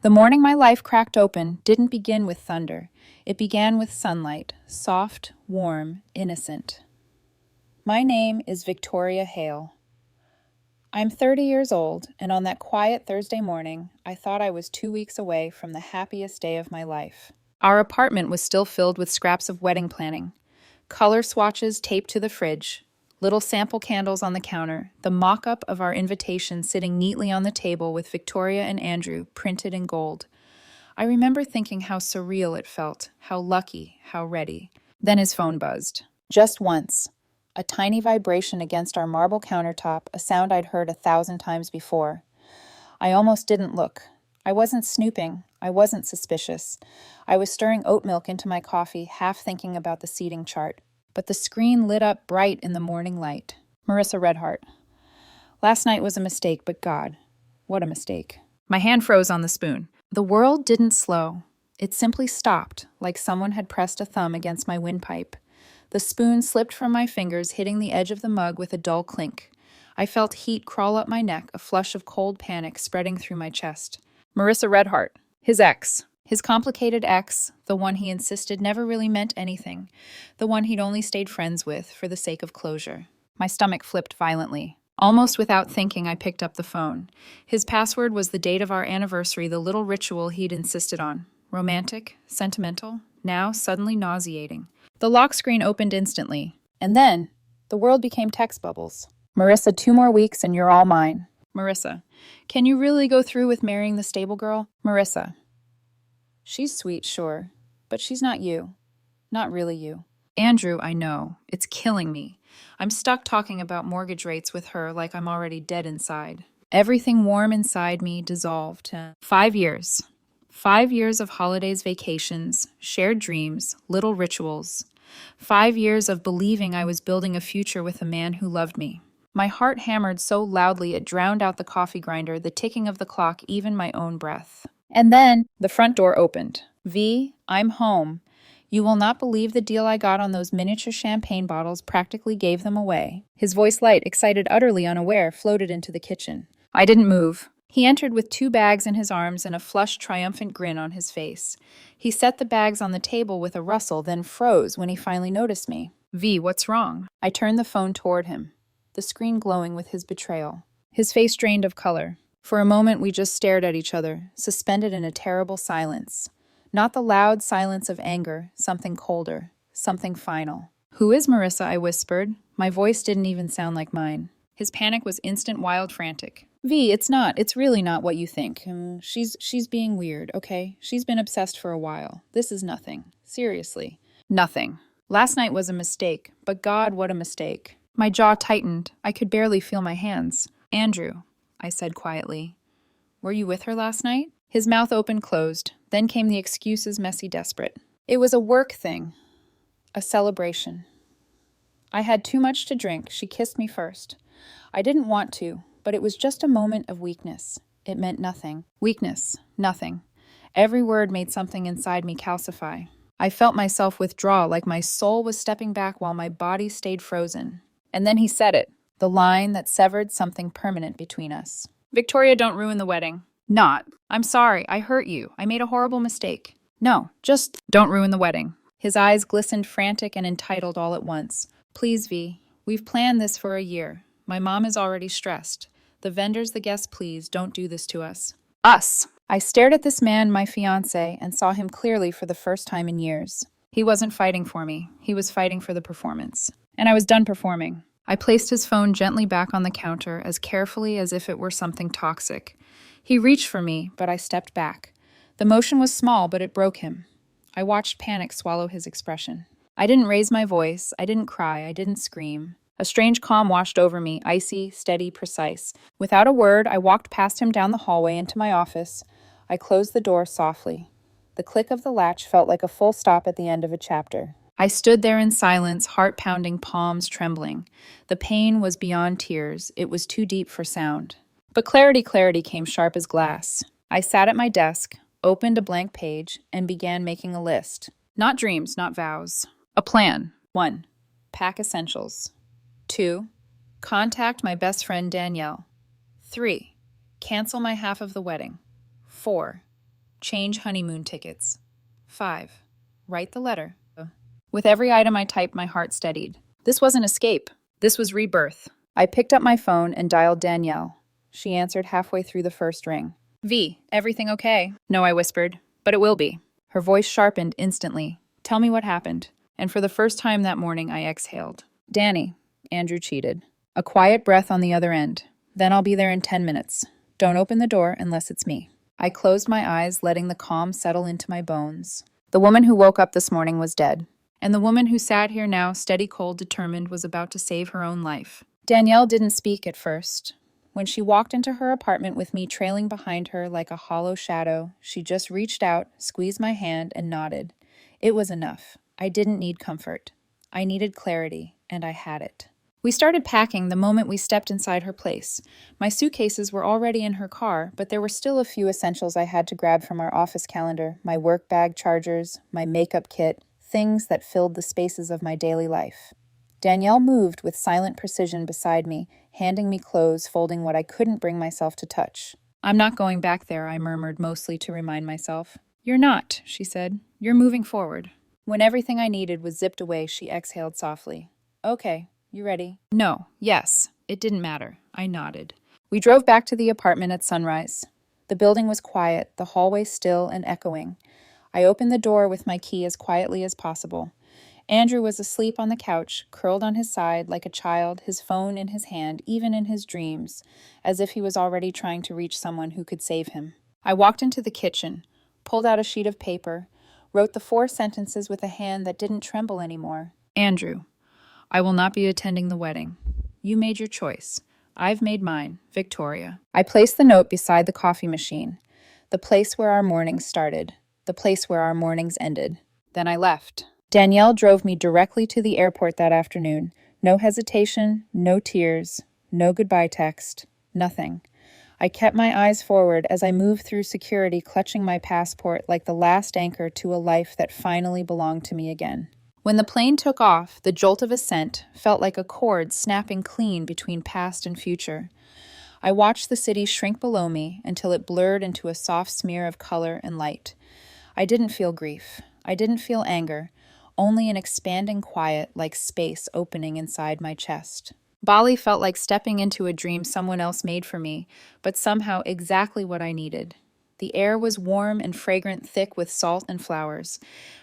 The morning my life cracked open didn't begin with thunder. It began with sunlight, soft, warm, innocent. My name is Victoria Hale. I'm 30 years old, and on that quiet Thursday morning, I thought I was 2 weeks away from the happiest day of my life. Our apartment was still filled with scraps of wedding planning, color swatches taped to the fridge, little sample candles on the counter, the mock-up of our invitation sitting neatly on the table with Victoria and Andrew printed in gold. I remember thinking how surreal it felt, how lucky, how ready. Then his phone buzzed. Just once. A tiny vibration against our marble countertop, a sound I'd heard 1,000 times before. I almost didn't look. I wasn't snooping. I wasn't suspicious. I was stirring oat milk into my coffee, half thinking about the seating chart. But the screen lit up bright in the morning light. Marissa Redhart. Last night was a mistake, but God, what a mistake. My hand froze on the spoon. The world didn't slow. It simply stopped, like someone had pressed a thumb against my windpipe. The spoon slipped from my fingers, hitting the edge of the mug with a dull clink. I felt heat crawl up my neck, a flush of cold panic spreading through my chest. Marissa Redhart, his ex. His complicated ex, the one he insisted never really meant anything, the one he'd only stayed friends with for the sake of closure. My stomach flipped violently. Almost without thinking, I picked up the phone. His password was the date of our anniversary, the little ritual he'd insisted on. Romantic, sentimental, now suddenly nauseating. The lock screen opened instantly, and then the world became text bubbles. Marissa, 2 more weeks and you're all mine. Marissa, can you really go through with marrying the stable girl? Marissa, she's sweet, sure, but she's not you. Not really you. Andrew, I know. It's killing me. I'm stuck talking about mortgage rates with her like I'm already dead inside. Everything warm inside me dissolved. 5 years. 5 years of holidays, vacations, shared dreams, little rituals. 5 years of believing I was building a future with a man who loved me. My heart hammered so loudly it drowned out the coffee grinder, the ticking of the clock, even my own breath. And then the front door opened. V, I'm home. You will not believe the deal I got on those miniature champagne bottles, practically gave them away. His voice light, excited, utterly unaware, floated into the kitchen. I didn't move. He entered with 2 bags in his arms and a flushed, triumphant grin on his face. He set the bags on the table with a rustle, then froze when he finally noticed me. V, what's wrong? I turned the phone toward him, the screen glowing with his betrayal. His face drained of color. For a moment, we just stared at each other, suspended in a terrible silence. Not the loud silence of anger, something colder, something final. Who is Marissa? I whispered. My voice didn't even sound like mine. His panic was instant, wild, frantic. V, it's really not what you think. She's being weird, okay? She's been obsessed for a while. This is nothing. Seriously. Nothing. Last night was a mistake, but God, what a mistake. My jaw tightened. I could barely feel my hands. Andrew, I said quietly. Were you with her last night? His mouth opened, closed. Then came the excuses, messy, desperate. It was a work thing. A celebration. I had too much to drink. She kissed me first. I didn't want to, but it was just a moment of weakness. It meant nothing. Weakness. Nothing. Every word made something inside me calcify. I felt myself withdraw, like my soul was stepping back while my body stayed frozen. And then he said it, the line that severed something permanent between us. Victoria, don't ruin the wedding. Not. I'm sorry. I hurt you. I made a horrible mistake. No, just don't ruin the wedding. His eyes glistened, frantic and entitled all at once. Please, V. We've planned this for a year. My mom is already stressed. The vendors, the guests, please, don't do this to us. Us! I stared at this man, my fiancé, and saw him clearly for the first time in years. He wasn't fighting for me. He was fighting for the performance. And I was done performing. I placed his phone gently back on the counter, as carefully as if it were something toxic. He reached for me, but I stepped back. The motion was small, but it broke him. I watched panic swallow his expression. I didn't raise my voice. I didn't cry. I didn't scream. A strange calm washed over me, icy, steady, precise. Without a word, I walked past him down the hallway into my office. I closed the door softly. The click of the latch felt like a full stop at the end of a chapter. I stood there in silence, heart pounding, palms trembling. The pain was beyond tears. It was too deep for sound. But clarity came sharp as glass. I sat at my desk, opened a blank page, and began making a list. Not dreams, not vows. A plan. 1. Pack essentials. 2. Contact my best friend Danielle. 3. Cancel my half of the wedding. 4. Change honeymoon tickets. 5. Write the letter. With every item I typed, my heart steadied. This wasn't escape. This was rebirth. I picked up my phone and dialed Danielle. She answered halfway through the first ring. V, everything okay? No, I whispered, but it will be. Her voice sharpened instantly. Tell me what happened. And for the first time that morning, I exhaled. Danny, Andrew cheated. A quiet breath on the other end. Then I'll be there in 10 minutes. Don't open the door unless it's me. I closed my eyes, letting the calm settle into my bones. The woman who woke up this morning was dead. And the woman who sat here now, steady, cold, determined, was about to save her own life. Danielle didn't speak at first. When she walked into her apartment with me trailing behind her like a hollow shadow, she just reached out, squeezed my hand, and nodded. It was enough. I didn't need comfort. I needed clarity, and I had it. We started packing the moment we stepped inside her place. My suitcases were already in her car, but there were still a few essentials I had to grab from our office calendar, my work bag chargers, my makeup kit, things that filled the spaces of my daily life. Danielle moved with silent precision beside me, handing me clothes, folding what I couldn't bring myself to touch. I'm not going back there, I murmured, mostly to remind myself. You're not, she said. You're moving forward. When everything I needed was zipped away, she exhaled softly. Okay, you ready? No, yes. It didn't matter. I nodded. We drove back to the apartment at sunrise. The building was quiet, the hallway still and echoing. I opened the door with my key as quietly as possible. Andrew was asleep on the couch, curled on his side like a child, his phone in his hand, even in his dreams, as if he was already trying to reach someone who could save him. I walked into the kitchen, pulled out a sheet of paper, wrote the 4 sentences with a hand that didn't tremble anymore. Andrew, I will not be attending the wedding. You made your choice. I've made mine, Victoria. I placed the note beside the coffee machine, the place where our mornings started, the place where our mornings ended. Then I left. Danielle drove me directly to the airport that afternoon. No hesitation, no tears, no goodbye text, nothing. I kept my eyes forward as I moved through security, clutching my passport like the last anchor to a life that finally belonged to me again. When the plane took off, the jolt of ascent felt like a cord snapping clean between past and future. I watched the city shrink below me until it blurred into a soft smear of color and light. I didn't feel grief. I didn't feel anger. Only an expanding quiet like space opening inside my chest. Bali felt like stepping into a dream someone else made for me, but somehow exactly what I needed. The air was warm and fragrant, thick with salt and flowers.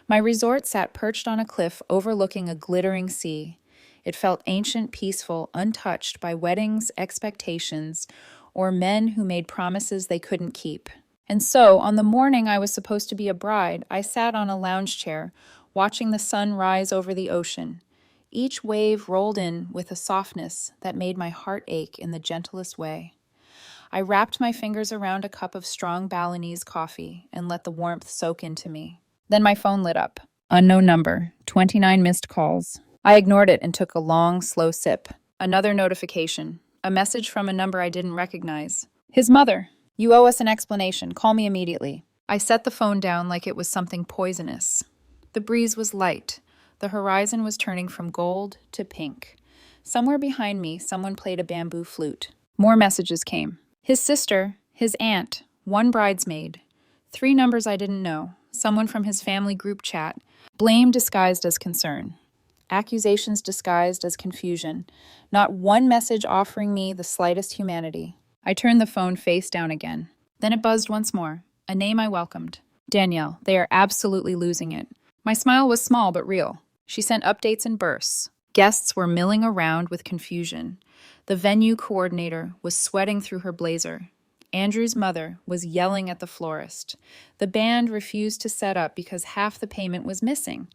My resort sat perched on a cliff overlooking a glittering sea. It felt ancient, peaceful, untouched by weddings, expectations, or men who made promises they couldn't keep. And so, on the morning I was supposed to be a bride, I sat on a lounge chair, watching the sun rise over the ocean. Each wave rolled in with a softness that made my heart ache in the gentlest way. I wrapped my fingers around a cup of strong Balinese coffee and let the warmth soak into me. Then my phone lit up. Unknown number, 29 missed calls. I ignored it and took a long, slow sip. Another notification. A message from a number I didn't recognize. His mother. You owe us an explanation. Call me immediately. I set the phone down like it was something poisonous. The breeze was light. The horizon was turning from gold to pink. Somewhere behind me, someone played a bamboo flute. More messages came. His sister, his aunt, one bridesmaid. 3 numbers I didn't know. Someone from his family group chat. Blame disguised as concern. Accusations disguised as confusion. Not one message offering me the slightest humanity. I turned the phone face down again. Then it buzzed once more. A name I welcomed. Danielle, they are absolutely losing it. My smile was small but real. She sent updates in bursts. Guests were milling around with confusion. The venue coordinator was sweating through her blazer. Andrew's mother was yelling at the florist. The band refused to set up because half the payment was missing.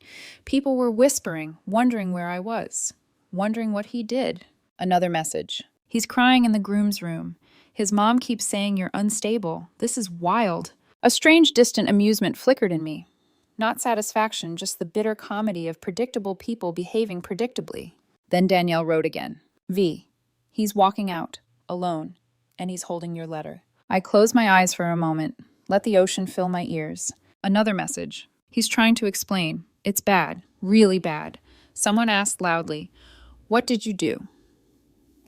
People were whispering, wondering where I was, wondering what he did. Another message. He's crying in the groom's room. His mom keeps saying you're unstable. This is wild. A strange, distant amusement flickered in me. Not satisfaction, just the bitter comedy of predictable people behaving predictably. Then Danielle wrote again. V. He's walking out, alone, and he's holding your letter. I closed my eyes for a moment, let the ocean fill my ears. Another message. He's trying to explain. It's bad, really bad. Someone asked loudly, "What did you do?"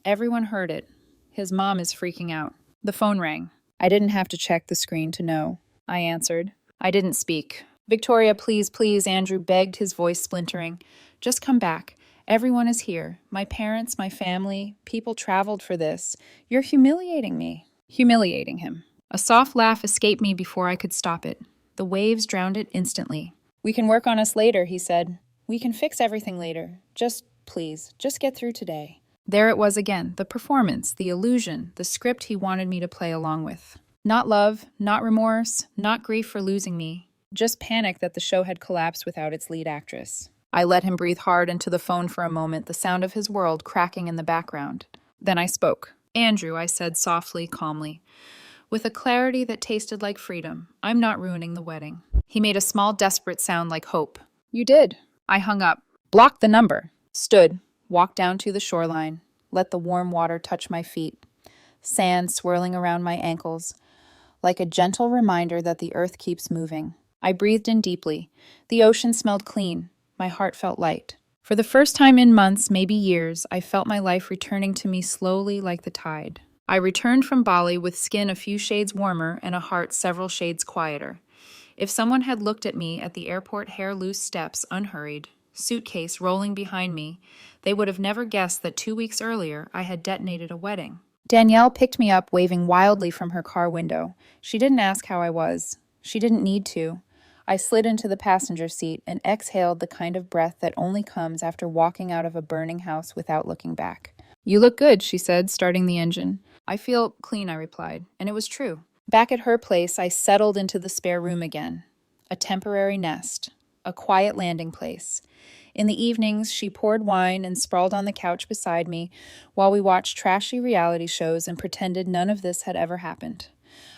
Everyone heard it. His mom is freaking out. The phone rang. I didn't have to check the screen to know. I answered. I didn't speak. Victoria, please, please, Andrew begged, his voice splintering. Just come back. Everyone is here. My parents, my family, people traveled for this. You're humiliating me. Humiliating him. A soft laugh escaped me before I could stop it. The waves drowned it instantly. We can work on us later, he said. We can fix everything later. Please, just get through today. There it was again, the performance, the illusion, the script he wanted me to play along with. Not love, not remorse, not grief for losing me. Just panic that the show had collapsed without its lead actress. I let him breathe hard into the phone for a moment, the sound of his world cracking in the background. Then I spoke. Andrew, I said softly, calmly, with a clarity that tasted like freedom. I'm not ruining the wedding. He made a small, desperate sound like hope. You did. I hung up, blocked the number, stood, walked down to the shoreline, let the warm water touch my feet, sand swirling around my ankles, like a gentle reminder that the earth keeps moving. I breathed in deeply. The ocean smelled clean. My heart felt light. For the first time in months, maybe years, I felt my life returning to me slowly like the tide. I returned from Bali with skin a few shades warmer and a heart several shades quieter. If someone had looked at me at the airport hair-loose steps, unhurried, suitcase rolling behind me, they would have never guessed that 2 weeks earlier I had detonated a wedding. Danielle picked me up, waving wildly from her car window. She didn't ask how I was. She didn't need to. I slid into the passenger seat and exhaled the kind of breath that only comes after walking out of a burning house without looking back. You look good, she said, starting the engine. I feel clean, I replied, and it was true. Back at her place, I settled into the spare room again. A temporary nest. A quiet landing place. In the evenings, she poured wine and sprawled on the couch beside me while we watched trashy reality shows and pretended none of this had ever happened.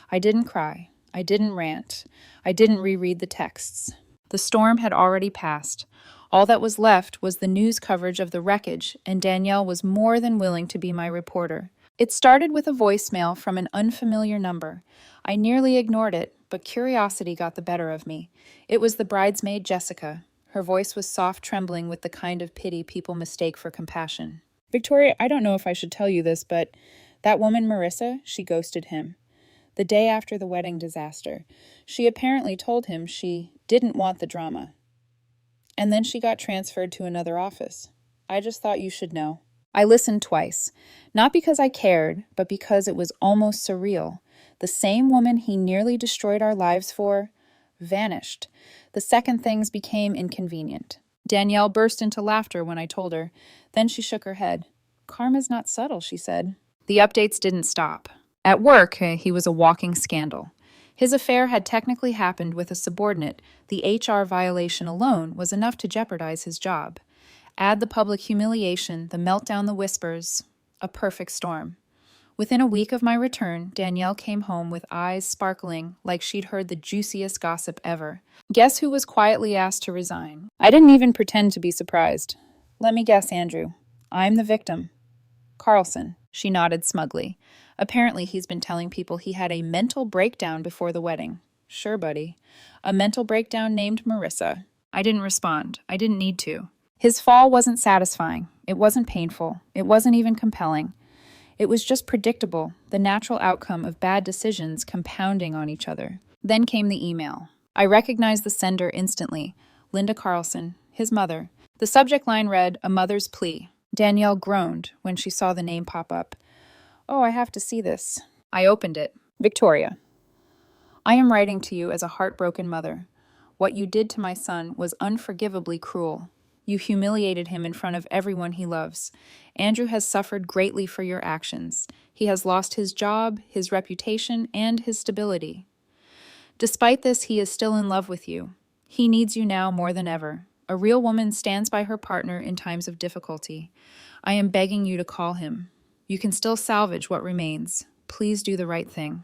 I didn't cry. I didn't rant. I didn't reread the texts. The storm had already passed. All that was left was the news coverage of the wreckage, and Danielle was more than willing to be my reporter. It started with a voicemail from an unfamiliar number. I nearly ignored it, but curiosity got the better of me. It was the bridesmaid Jessica. Her voice was soft, trembling with the kind of pity people mistake for compassion. Victoria, I don't know if I should tell you this, but that woman Marissa, she ghosted him. The day after the wedding disaster, she apparently told him she didn't want the drama. And then she got transferred to another office. I just thought you should know. I listened twice, not because I cared, but because it was almost surreal. The same woman he nearly destroyed our lives for vanished. The second things became inconvenient. Danielle burst into laughter when I told her. Then she shook her head. Karma's not subtle, she said. The updates didn't stop. At work, he was a walking scandal. His affair had technically happened with a subordinate. The HR violation alone was enough to jeopardize his job. Add the public humiliation, the meltdown, the whispers. A perfect storm. Within a week of my return, Danielle came home with eyes sparkling like she'd heard the juiciest gossip ever. Guess who was quietly asked to resign? I didn't even pretend to be surprised. Let me guess, Andrew. I'm the victim. Carlson. She nodded smugly. Apparently, he's been telling people he had a mental breakdown before the wedding. Sure, buddy. A mental breakdown named Marissa. I didn't respond. I didn't need to. His fall wasn't satisfying. It wasn't painful. It wasn't even compelling. It was just predictable, the natural outcome of bad decisions compounding on each other. Then came the email. I recognized the sender instantly. Linda Carlson, his mother. The subject line read, "A mother's plea." Danielle groaned when she saw the name pop up. Oh, I have to see this. I opened it. Victoria. I am writing to you as a heartbroken mother. What you did to my son was unforgivably cruel. You humiliated him in front of everyone he loves. Andrew has suffered greatly for your actions. He has lost his job, his reputation, and his stability. Despite this, he is still in love with you. He needs you now more than ever. A real woman stands by her partner in times of difficulty. I am begging you to call him. You can still salvage what remains. Please do the right thing.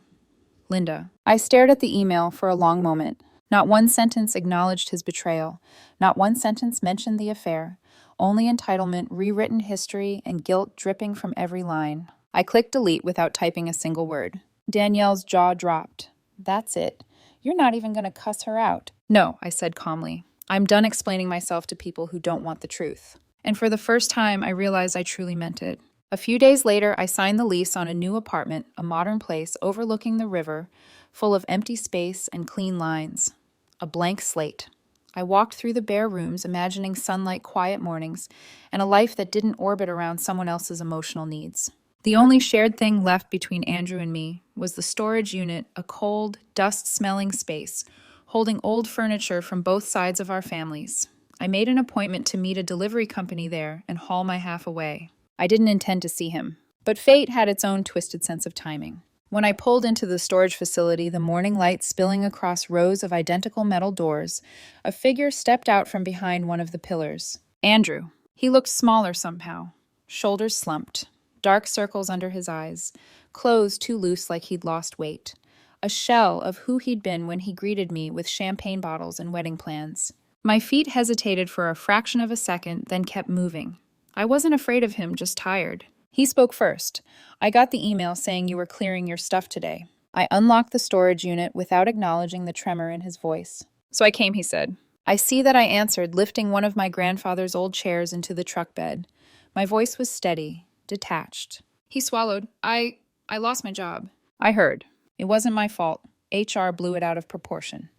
Linda. I stared at the email for a long moment. Not one sentence acknowledged his betrayal. Not one sentence mentioned the affair. Only entitlement, rewritten history, and guilt dripping from every line. I clicked delete without typing a single word. Danielle's jaw dropped. That's it. You're not even going to cuss her out. No, I said calmly. I'm done explaining myself to people who don't want the truth. And for the first time, I realized I truly meant it. A few days later, I signed the lease on a new apartment, a modern place overlooking the river, full of empty space and clean lines. a blank slate. I walked through the bare rooms, imagining sunlight, quiet mornings, and a life that didn't orbit around someone else's emotional needs. The only shared thing left between Andrew and me was the storage unit, a cold, dust-smelling space, holding old furniture from both sides of our families. I made an appointment to meet a delivery company there and haul my half away. I didn't intend to see him, but fate had its own twisted sense of timing. When I pulled into the storage facility, the morning light spilling across rows of identical metal doors, a figure stepped out from behind one of the pillars. Andrew. He looked smaller somehow, shoulders slumped, dark circles under his eyes, clothes too loose like he'd lost weight. A shell of who he'd been when he greeted me with champagne bottles and wedding plans. My feet hesitated for a fraction of a second, then kept moving. I wasn't afraid of him, just tired. He spoke first. I got the email saying you were clearing your stuff today. I unlocked the storage unit without acknowledging the tremor in his voice. So I came, he said. I see that I answered, lifting one of my grandfather's old chairs into the truck bed. My voice was steady, detached. He swallowed. I lost my job. I heard. It wasn't my fault. HR blew it out of proportion.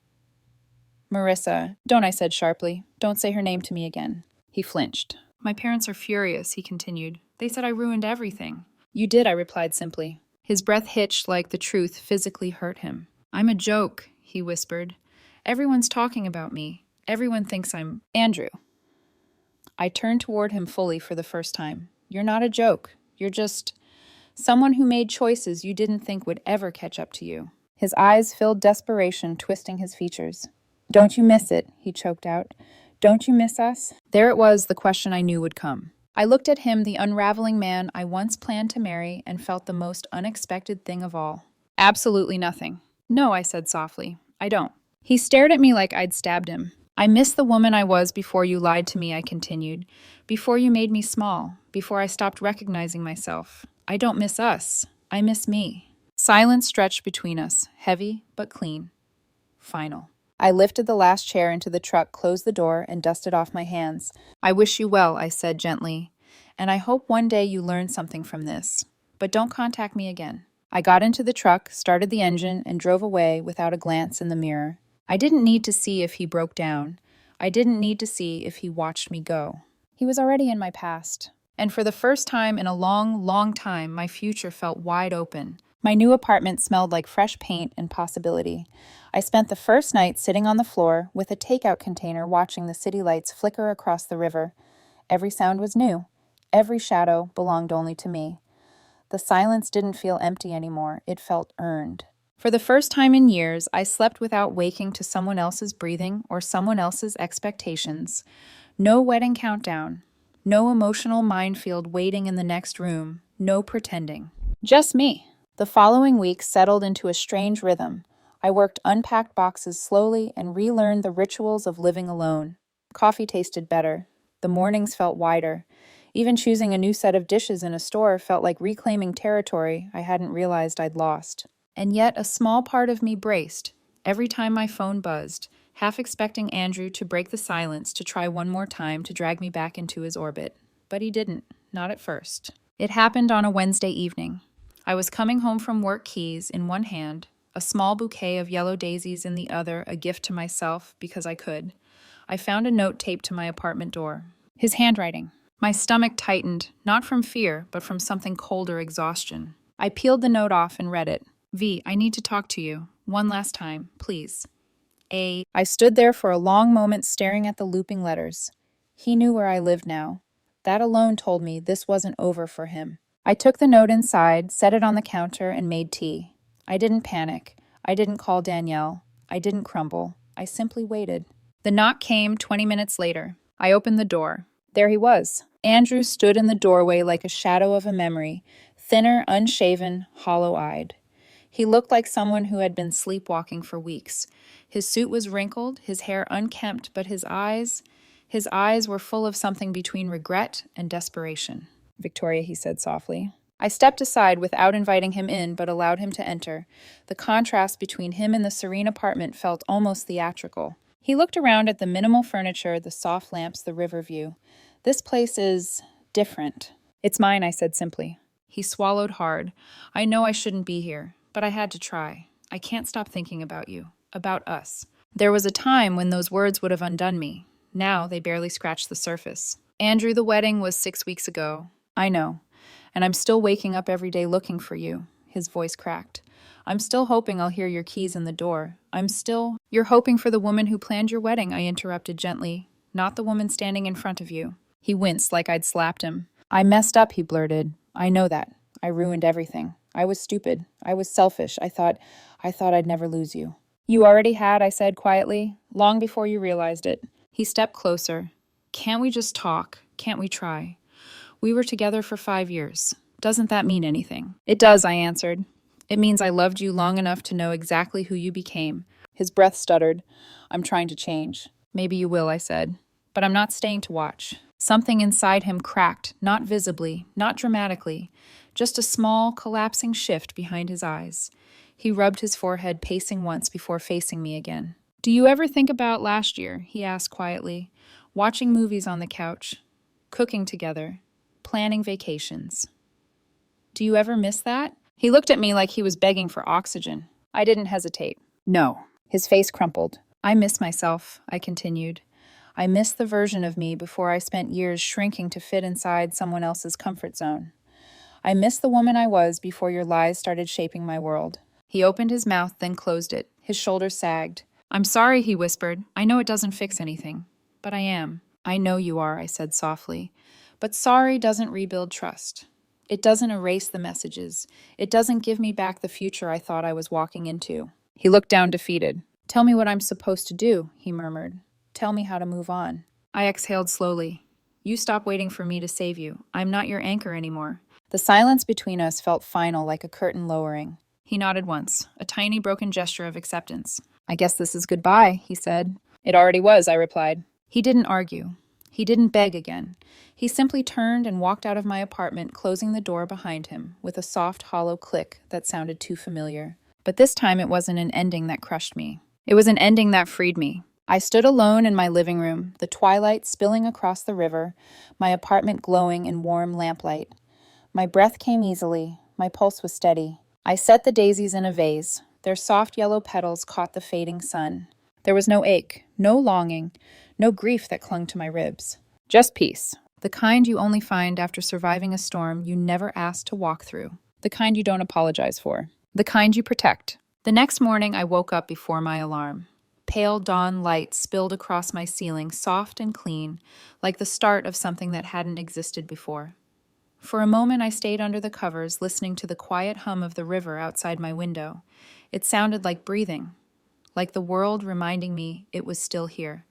Marissa, don't, I said sharply. Don't say her name to me again. He flinched. My parents are furious, he continued. They said I ruined everything. You did, I replied simply. His breath hitched like the truth physically hurt him. I'm a joke, he whispered. Everyone's talking about me. Everyone thinks I'm Andrew. I turned toward him fully for the first time. You're not a joke. You're just someone who made choices you didn't think would ever catch up to you. His eyes filled desperation, twisting his features. Don't you miss it? He choked out. Don't you miss us? There it was, the question I knew would come. I looked at him, the unraveling man I once planned to marry, and felt the most unexpected thing of all. Absolutely nothing. No, I said softly. I don't. He stared at me like I'd stabbed him. I miss the woman I was before you lied to me, I continued. Before you made me small. Before I stopped recognizing myself. I don't miss us. I miss me. Silence stretched between us, heavy but clean. Final. I lifted the last chair into the truck, closed the door, and dusted off my hands. I wish you well, I said gently, and I hope one day you learn something from this. But don't contact me again. I got into the truck, started the engine, and drove away without a glance in the mirror. I didn't need to see if he broke down. I didn't need to see if he watched me go. He was already in my past. And for the first time in a long, long time, my future felt wide open. My new apartment smelled like fresh paint and possibility. I spent the first night sitting on the floor with a takeout container watching the city lights flicker across the river. Every sound was new. Every shadow belonged only to me. The silence didn't feel empty anymore. It felt earned. For the first time in years, I slept without waking to someone else's breathing or someone else's expectations. No wedding countdown. No emotional minefield waiting in the next room. No pretending. Just me. The following week settled into a strange rhythm. I worked unpacked boxes slowly and relearned the rituals of living alone. Coffee tasted better. The mornings felt wider. Even choosing a new set of dishes in a store felt like reclaiming territory I hadn't realized I'd lost. And yet a small part of me braced every time my phone buzzed, half expecting Andrew to break the silence, to try one more time to drag me back into his orbit. But he didn't, not at first. It happened on a Wednesday evening. I was coming home from work, keys in one hand, a small bouquet of yellow daisies in the other, a gift to myself because I could. I found a note taped to my apartment door. His handwriting. My stomach tightened, not from fear, but from something colder, exhaustion. I peeled the note off and read it. V, I need to talk to you. One last time, please. A. I stood there for a long moment staring at the looping letters. He knew where I lived now. That alone told me this wasn't over for him. I took the note inside, set it on the counter, and made tea. I didn't panic. I didn't call Danielle. I didn't crumble. I simply waited. The knock came 20 minutes later. I opened the door. There he was. Andrew stood in the doorway like a shadow of a memory, thinner, unshaven, hollow-eyed. He looked like someone who had been sleepwalking for weeks. His suit was wrinkled, his hair unkempt, but his eyes were full of something between regret and desperation. Victoria, he said softly. I stepped aside without inviting him in, but allowed him to enter. The contrast between him and the serene apartment felt almost theatrical. He looked around at the minimal furniture, the soft lamps, the river view. This place is different. It's mine, I said simply. He swallowed hard. I know I shouldn't be here, but I had to try. I can't stop thinking about you, about us. There was a time when those words would have undone me. Now they barely scratched the surface. Andrew, the wedding was 6 weeks ago. I know. And I'm still waking up every day looking for you. His voice cracked. I'm still hoping I'll hear your keys in the door. You're hoping for the woman who planned your wedding, I interrupted gently. Not the woman standing in front of you. He winced like I'd slapped him. I messed up, he blurted. I know that. I ruined everything. I was stupid. I was selfish. I thought I'd never lose you. You already had, I said quietly, long before you realized it. He stepped closer. Can't we just talk? Can't we try? We were together for 5 years. Doesn't that mean anything? It does, I answered. It means I loved you long enough to know exactly who you became. His breath stuttered. I'm trying to change. Maybe you will, I said. But I'm not staying to watch. Something inside him cracked, not visibly, not dramatically, just a small, collapsing shift behind his eyes. He rubbed his forehead, pacing once before facing me again. Do you ever think about last year? He asked quietly. Watching movies on the couch, cooking together, planning vacations. Do you ever miss that? He looked at me like he was begging for oxygen. I didn't hesitate. No. His face crumpled. I miss myself, I continued. I miss the version of me before I spent years shrinking to fit inside someone else's comfort zone. I miss the woman I was before your lies started shaping my world. He opened his mouth, then closed it. His shoulders sagged. I'm sorry, he whispered. I know it doesn't fix anything. But I am. I know you are, I said softly. But sorry doesn't rebuild trust. It doesn't erase the messages. It doesn't give me back the future I thought I was walking into. He looked down defeated. Tell me what I'm supposed to do, he murmured. Tell me how to move on. I exhaled slowly. You stop waiting for me to save you. I'm not your anchor anymore. The silence between us felt final, like a curtain lowering. He nodded once, a tiny broken gesture of acceptance. I guess this is goodbye, he said. It already was, I replied. He didn't argue. He didn't beg again. He simply turned and walked out of my apartment, closing the door behind him, with a soft, hollow click that sounded too familiar. But this time it wasn't an ending that crushed me. It was an ending that freed me. I stood alone in my living room, the twilight spilling across the river, my apartment glowing in warm lamplight. My breath came easily. My pulse was steady. I set the daisies in a vase. Their soft yellow petals caught the fading sun. There was no ache, no longing, no grief that clung to my ribs. Just peace. The kind you only find after surviving a storm you never asked to walk through. The kind you don't apologize for. The kind you protect. The next morning I woke up before my alarm. Pale dawn light spilled across my ceiling, soft and clean, like the start of something that hadn't existed before. For a moment I stayed under the covers, listening to the quiet hum of the river outside my window. It sounded like breathing, like the world reminding me it was still here,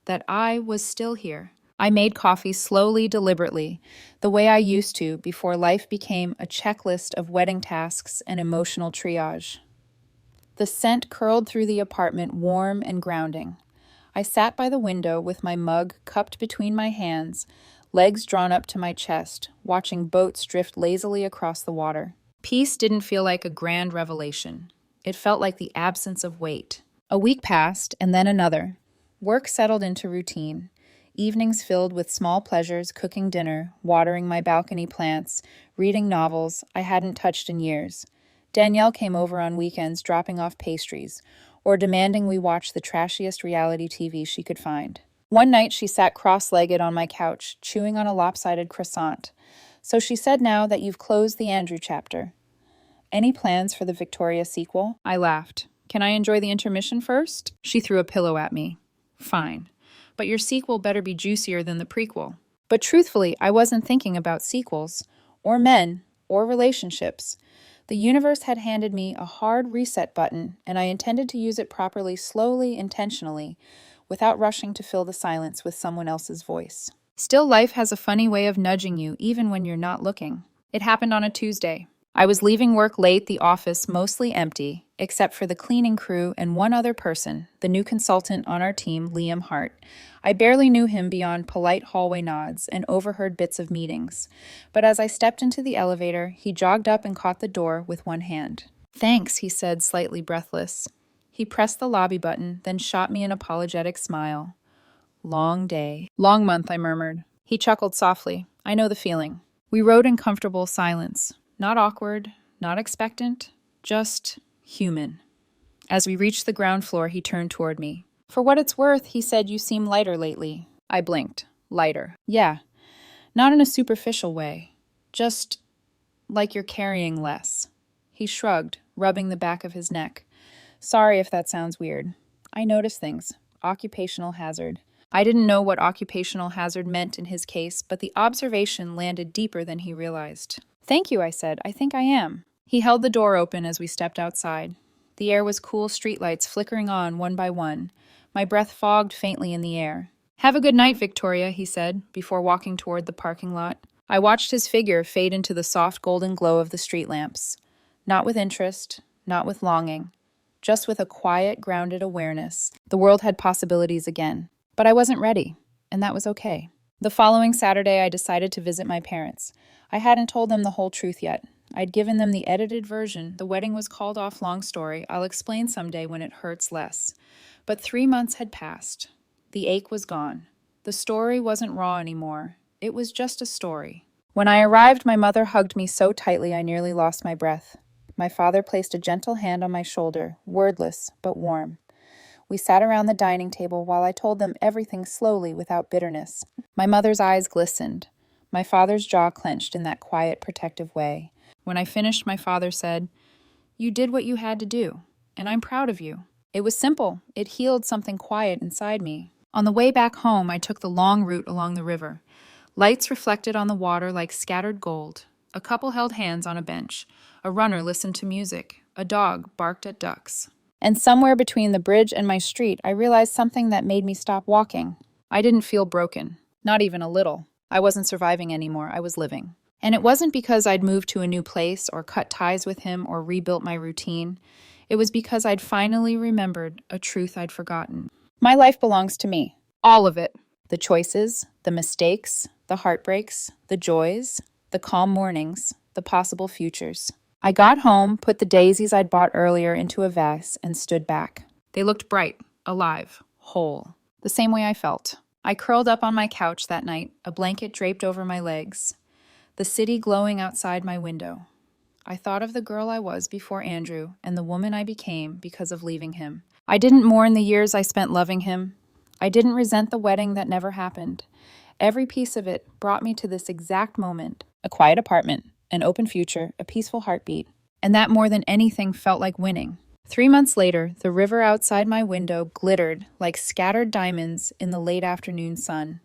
that I was still here. I made coffee slowly, deliberately, the way I used to before life became a checklist of wedding tasks and emotional triage. The scent curled through the apartment, warm and grounding. I sat by the window with my mug cupped between my hands, legs drawn up to my chest, watching boats drift lazily across the water. Peace didn't feel like a grand revelation. It felt like the absence of weight. A week passed, and then another. Work settled into routine. Evenings filled with small pleasures, cooking dinner, watering my balcony plants, reading novels I hadn't touched in years. Danielle came over on weekends dropping off pastries, or demanding we watch the trashiest reality TV she could find. One night she sat cross-legged on my couch, chewing on a lopsided croissant. So she said, now that you've closed the Andrew chapter. Any plans for the Victoria sequel? I laughed. Can I enjoy the intermission first? She threw a pillow at me. Fine. But your sequel better be juicier than the prequel. But truthfully, I wasn't thinking about sequels, or men, or relationships. The universe had handed me a hard reset button, and I intended to use it properly, slowly, intentionally, without rushing to fill the silence with someone else's voice. Still, life has a funny way of nudging you, even when you're not looking. It happened on a Tuesday. I was leaving work late, the office mostly empty, except for the cleaning crew and one other person, the new consultant on our team, Liam Hart. I barely knew him beyond polite hallway nods and overheard bits of meetings. But as I stepped into the elevator, he jogged up and caught the door with one hand. Thanks, he said, slightly breathless. He pressed the lobby button, then shot me an apologetic smile. Long day. Long month, I murmured. He chuckled softly. I know the feeling. We rode in comfortable silence. Not awkward, not expectant, just human. As we reached the ground floor, he turned toward me. "For what it's worth," he said, "you seem lighter lately." I blinked. Lighter. Yeah. Not in a superficial way. Just like you're carrying less. He shrugged, rubbing the back of his neck. "Sorry if that sounds weird. I notice things. Occupational hazard." I didn't know what occupational hazard meant in his case, but the observation landed deeper than he realized. "Thank you," I said. "I think I am." He held the door open as we stepped outside. The air was cool streetlights flickering on one by one. My breath fogged faintly in the air. "Have a good night, Victoria," he said, before walking toward the parking lot. I watched his figure fade into the soft golden glow of the street lamps. Not with interest, not with longing, just with a quiet, grounded awareness. The world had possibilities again. But I wasn't ready, and that was okay. The following Saturday, I decided to visit my parents. I hadn't told them the whole truth yet. I'd given them the edited version. The wedding was called off. Long story. I'll explain someday when it hurts less. But 3 months had passed. The ache was gone. The story wasn't raw anymore. It was just a story. When I arrived, my mother hugged me so tightly I nearly lost my breath. My father placed a gentle hand on my shoulder, wordless but warm. We sat around the dining table while I told them everything slowly without bitterness. My mother's eyes glistened. My father's jaw clenched in that quiet, protective way. When I finished, my father said, "You did what you had to do, and I'm proud of you." It was simple. It healed something quiet inside me. On the way back home, I took the long route along the river. Lights reflected on the water like scattered gold. A couple held hands on a bench. A runner listened to music. A dog barked at ducks. And somewhere between the bridge and my street, I realized something that made me stop walking. I didn't feel broken. Not even a little. I wasn't surviving anymore. I was living. And it wasn't because I'd moved to a new place or cut ties with him or rebuilt my routine. It was because I'd finally remembered a truth I'd forgotten. My life belongs to me. All of it. The choices, the mistakes, the heartbreaks, the joys, the calm mornings, the possible futures. I got home, put the daisies I'd bought earlier into a vase, and stood back. They looked bright, alive, whole. The same way I felt. I curled up on my couch that night, a blanket draped over my legs. The city glowing outside my window. I thought of the girl I was before Andrew and the woman I became because of leaving him. I didn't mourn the years I spent loving him. I didn't resent the wedding that never happened. Every piece of it brought me to this exact moment. A quiet apartment, an open future, a peaceful heartbeat. And that more than anything felt like winning. 3 months later, the river outside my window glittered like scattered diamonds in the late afternoon sun.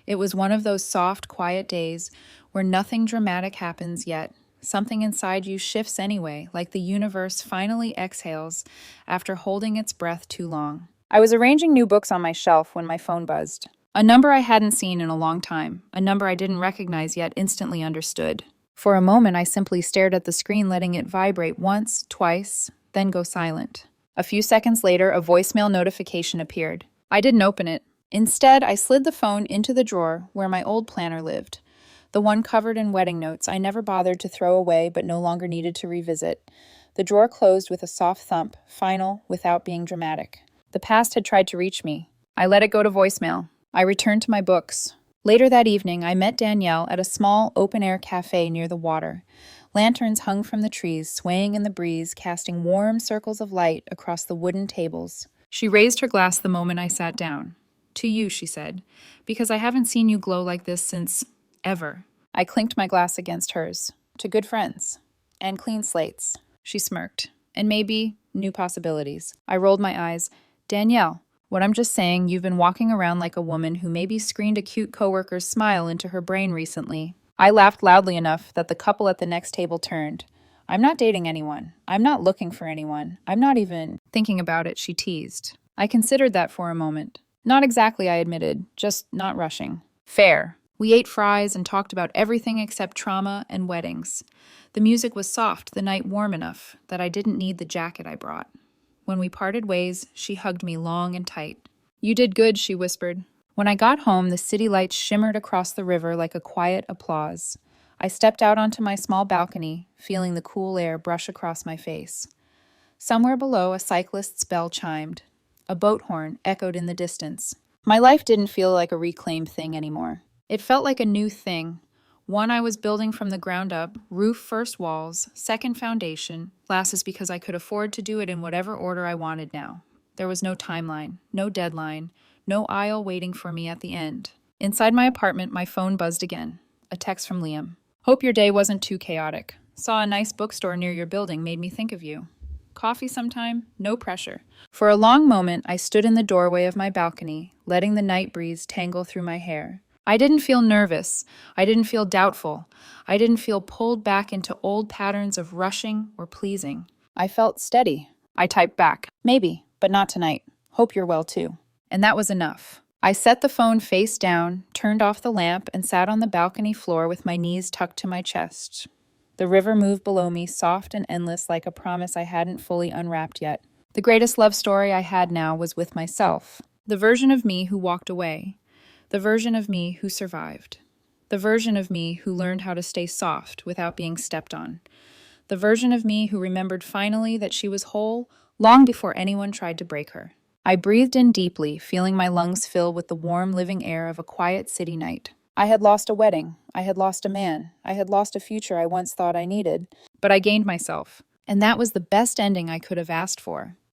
It was one of those soft, quiet days where nothing dramatic happens yet. Something inside you shifts anyway, like the universe finally exhales after holding its breath too long. I was arranging new books on my shelf when my phone buzzed. A number I hadn't seen in a long time, a number I didn't recognize yet instantly understood. For a moment, I simply stared at the screen, letting it vibrate once, twice, then go silent. A few seconds later, a voicemail notification appeared. I didn't open it. Instead, I slid the phone into the drawer where my old planner lived, the one covered in wedding notes I never bothered to throw away but no longer needed to revisit. The drawer closed with a soft thump, final, without being dramatic. The past had tried to reach me. I let it go to voicemail. I returned to my books. Later that evening, I met Danielle at a small, open-air cafe near the water. Lanterns hung from the trees, swaying in the breeze, casting warm circles of light across the wooden tables. She raised her glass the moment I sat down. "To you," she said, "because I haven't seen you glow like this since ever." I clinked my glass against hers. "To good friends. And clean slates." She smirked. "And maybe new possibilities." I rolled my eyes. "Danielle, what I'm just saying, you've been walking around like a woman who maybe screened a cute coworker's smile into her brain recently." I laughed loudly enough that the couple at the next table turned. "I'm not dating anyone. I'm not looking for anyone. I'm not even thinking about it," she teased. I considered that for a moment. "Not exactly," I admitted, "just not rushing." Fair. We ate fries and talked about everything except trauma and weddings. The music was soft, the night warm enough that I didn't need the jacket I brought. When we parted ways, she hugged me long and tight. "You did good," she whispered. When I got home, the city lights shimmered across the river like a quiet applause. I stepped out onto my small balcony, feeling the cool air brush across my face. Somewhere below, a cyclist's bell chimed. A boat horn echoed in the distance. My life didn't feel like a reclaimed thing anymore. It felt like a new thing, One I was building from the ground up, roof first walls, second foundation. Last is because I could afford to do it in whatever order I wanted now. There was no timeline, no deadline, no aisle waiting for me at the end. Inside my apartment, my phone buzzed again. A text from Liam. Hope your day wasn't too chaotic. Saw a nice bookstore near your building, made me think of you. Coffee sometime? No pressure. For a long moment, I stood in the doorway of my balcony, letting the night breeze tangle through my hair. I didn't feel nervous. I didn't feel doubtful. I didn't feel pulled back into old patterns of rushing or pleasing. I felt steady. I typed back, maybe, but not tonight. Hope you're well too. And that was enough. I set the phone face down, turned off the lamp, and sat on the balcony floor with my knees tucked to my chest. The river moved below me, soft and endless, like a promise I hadn't fully unwrapped yet. The greatest love story I had now was with myself. The version of me who walked away. The version of me who survived. The version of me who learned how to stay soft without being stepped on. The version of me who remembered finally that she was whole long before anyone tried to break her. I breathed in deeply, feeling my lungs fill with the warm living air of a quiet city night. I had lost a wedding. I had lost a man. I had lost a future I once thought I needed. But I gained myself. And that was the best ending I could have asked for.